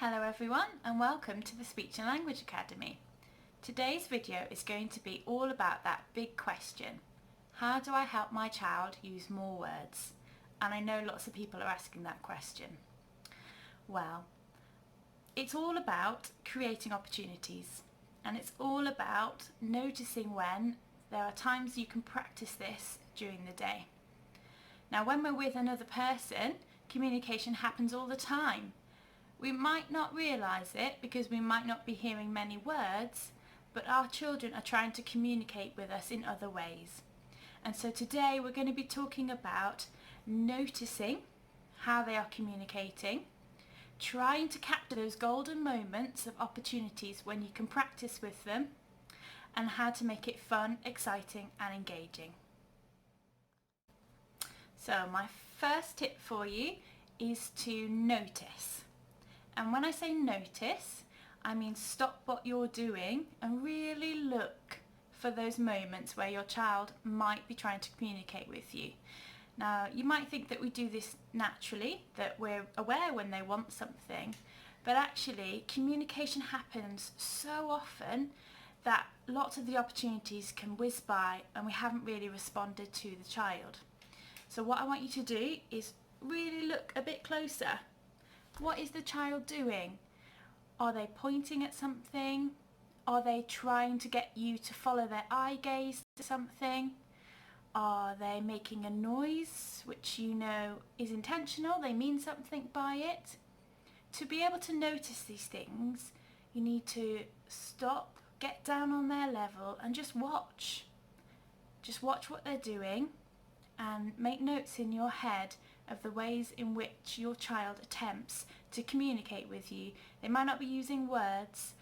Hello everyone and welcome to the Speech and Language Academy. Today's video is going to be all about that big question. How do I help my child use more words? And I know lots of people are asking that question. Well, it's all about creating opportunities, and it's all about noticing when there are times you can practice this during the day. Now, when we're with another person, communication happens all the time. We might not realise it because we might not be hearing many words, but our children are trying to communicate with us in other ways. And so today we're going to be talking about noticing how they are communicating, trying to capture those golden moments of opportunities when you can practice with them, and how to make it fun, exciting and engaging. So my first tip for you is to notice. And when I say notice, I mean stop what you're doing and really look for those moments where your child might be trying to communicate with you. Now, you might think that we do this naturally, that we're aware when they want something, but actually communication happens so often that lots of the opportunities can whiz by and we haven't really responded to the child. So what I want you to do is really look a bit closer. What is the child doing? Are they pointing at something? Are they trying to get you to follow their eye gaze to something? Are they making a noise which you know is intentional? They mean something by it? To be able to notice these things, you need to stop, get down on their level and just watch. Just watch what they're doing and make notes in your head of the ways in which your child attempts to communicate with you. They might not be using words,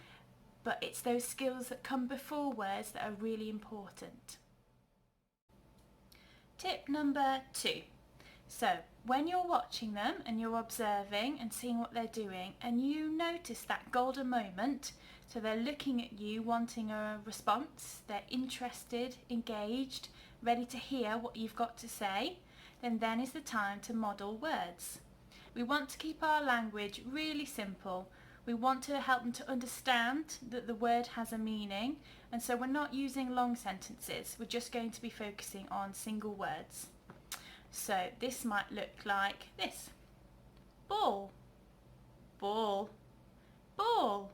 but it's those skills that come before words that are really important. Tip number 2. So when you're watching them and you're observing and seeing what they're doing and you notice that golden moment, so they're looking at you wanting a response, they're interested, engaged, ready to hear what you've got to say, then is the time to model words. We want to keep our language really simple. We want to help them to understand that the word has a meaning, and so we're not using long sentences. We're just going to be focusing on single words. So this might look like this. Ball, ball, ball.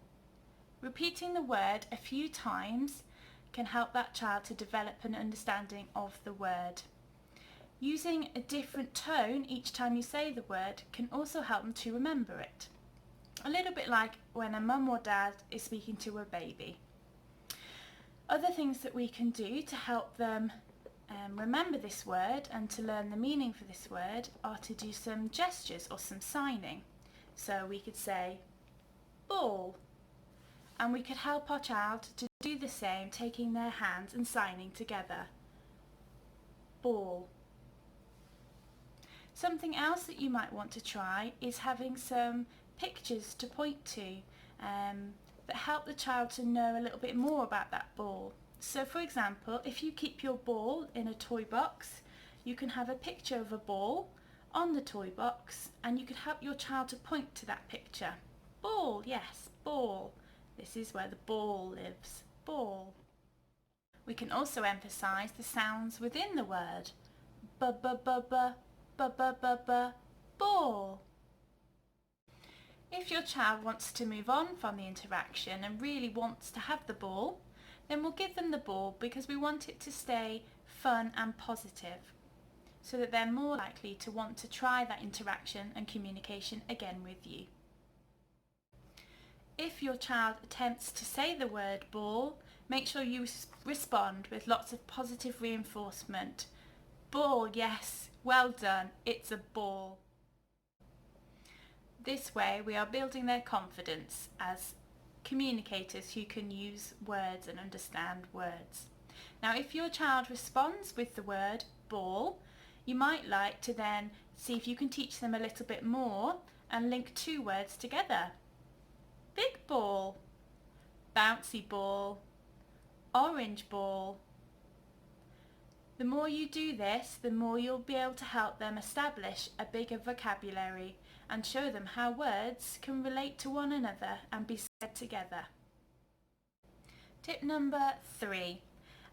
Repeating the word a few times can help that child to develop an understanding of the word. Using a different tone each time you say the word can also help them to remember it. A little bit like when a mum or dad is speaking to a baby. Other things that we can do to help them remember this word and to learn the meaning for this word are to do some gestures or some signing. So we could say ball, and we could help our child to do the same, taking their hands and signing together. Ball. Something else that you might want to try is having some pictures to point to that help the child to know a little bit more about that ball. So for example, if you keep your ball in a toy box, you can have a picture of a ball on the toy box and you could help your child to point to that picture. Ball, yes, ball. This is where the ball lives. Ball. We can also emphasise the sounds within the word. B-b-b-b, b-b-b-b, ball. If your child wants to move on from the interaction and really wants to have the ball, then we'll give them the ball because we want it to stay fun and positive, so that they're more likely to want to try that interaction and communication again with you. If your child attempts to say the word ball, make sure you respond with lots of positive reinforcement. Ball, yes, well done, it's a ball. This way we are building their confidence as communicators who can use words and understand words. Now if your child responds with the word ball, you might like to then see if you can teach them a little bit more and link two words together. Big ball, bouncy ball, orange ball. The more you do this, the more you'll be able to help them establish a bigger vocabulary and show them how words can relate to one another and be said together. Tip number 3,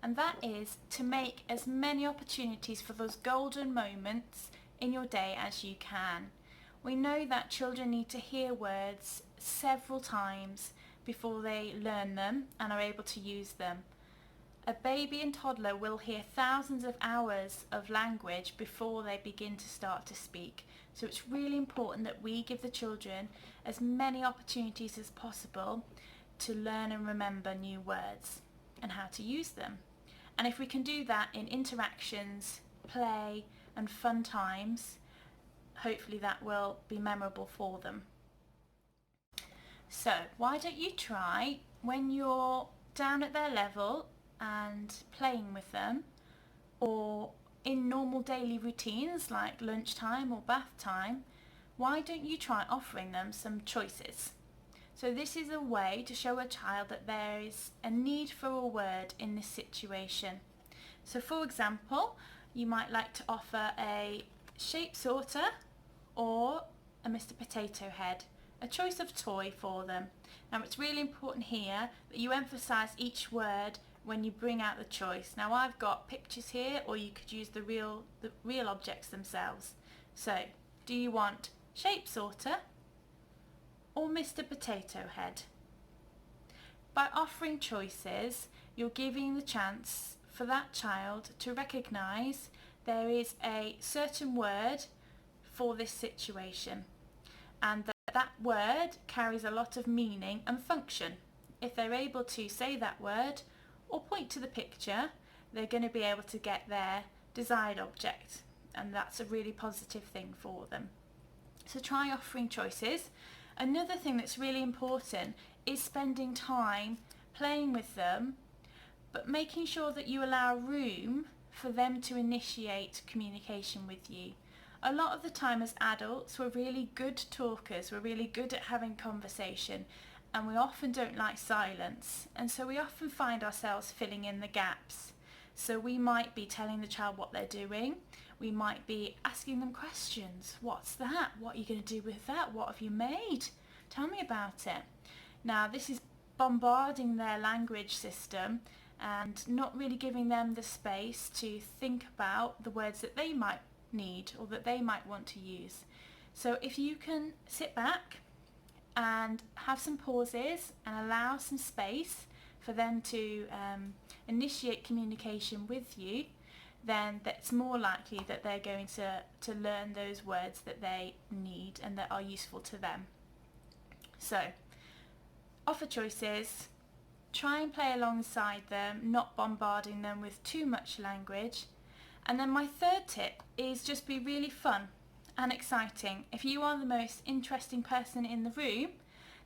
and that is to make as many opportunities for those golden moments in your day as you can. We know that children need to hear words several times before they learn them and are able to use them. A baby and toddler will hear thousands of hours of language before they begin to start to speak. So it's really important that we give the children as many opportunities as possible to learn and remember new words and how to use them. And if we can do that in interactions, play and fun times, hopefully that will be memorable for them. So why don't you try, when you're down at their level and playing with them, or in normal daily routines like lunchtime or bath time, why don't you try offering them some choices? So this is a way to show a child that there is a need for a word in this situation. So for example, you might like to offer a shape sorter or a Mr. Potato Head, a choice of toy for them. Now it's really important here that you emphasise each word when you bring out the choice. Now I've got pictures here, or you could use the real objects themselves. So do you want shape sorter or Mr. Potato Head? By offering choices, you're giving the chance for that child to recognise there is a certain word for this situation, and that word carries a lot of meaning and function. If they're able to say that word or point to the picture, they're going to be able to get their desired object, and that's a really positive thing for them. So try offering choices. Another thing that's really important is spending time playing with them, but making sure that you allow room for them to initiate communication with you. A lot of the time as adults, we're really good talkers, we're really good at having conversation, and we often don't like silence, and so we often find ourselves filling in the gaps. So we might be telling the child what they're doing, we might be asking them questions. What's that? What are you going to do with that? What have you made? Tell me about it. Now this is bombarding their language system and not really giving them the space to think about the words that they might need or that they might want to use. So if you can sit back and have some pauses and allow some space for them to initiate communication with you, then that's more likely that they're going to learn those words that they need and that are useful to them. So offer choices, try and play alongside them, not bombarding them with too much language. And then my third tip is just be really fun and exciting. If you are the most interesting person in the room,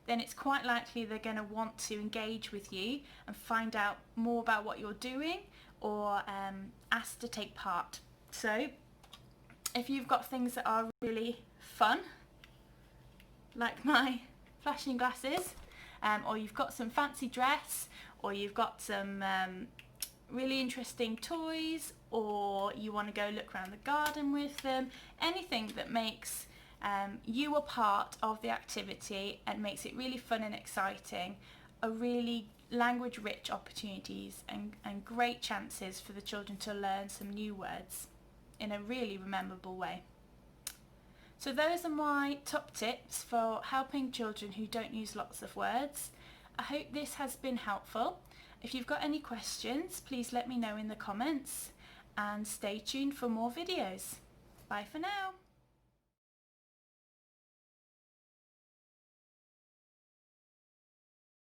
then it's quite likely they're going to want to engage with you and find out more about what you're doing, or ask to take part. So if you've got things that are really fun, like my flashing glasses, or you've got some fancy dress, or you've got some really interesting toys, or you want to go look around the garden with them, anything that makes you a part of the activity and makes it really fun and exciting, are really language rich opportunities and great chances for the children to learn some new words in a really memorable way. So those are my top tips for helping children who don't use lots of words. I hope this has been helpful. If you've got any questions, please let me know in the comments, and stay tuned for more videos. Bye for now.